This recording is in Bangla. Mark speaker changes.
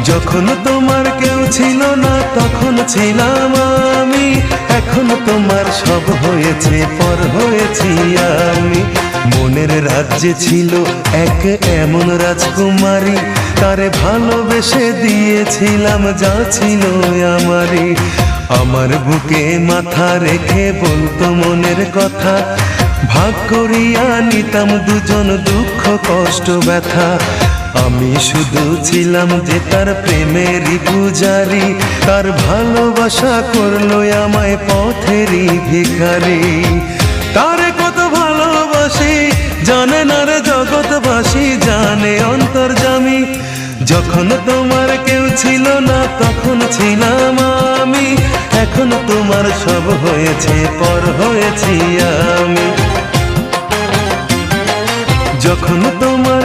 Speaker 1: যখন তোমার কেউ ছিল না তখন ছিলাম আমি, এখন তোমার সব হয়েছে পর হয়েছি আমি। মনের রাজ্যে ছিল এক এমন রাজকুমারী, তারে ভালোবেসে দিয়েছিলাম যা ছিল আমারই। আমার বুকে মাথা রেখে বলতো মনের কথা, ভাগ করিয়া নিতাম দুজন দুঃখ কষ্ট ব্যথা। আমি শুধু ছিলাম যে তার প্রেমেরই পূজারি, তার ভালোবাসা করলো আমায় পথেরই ভিখারি। তারে কত ভালোবাসি জানে না রে জগৎবাসী, জানে অন্তর্যামী। যখন তোমার কেউ ছিল না তখন ছিলাম আমি, এখন তোমার সব হয়েছে পর হয়েছি আমি। যখন তোমার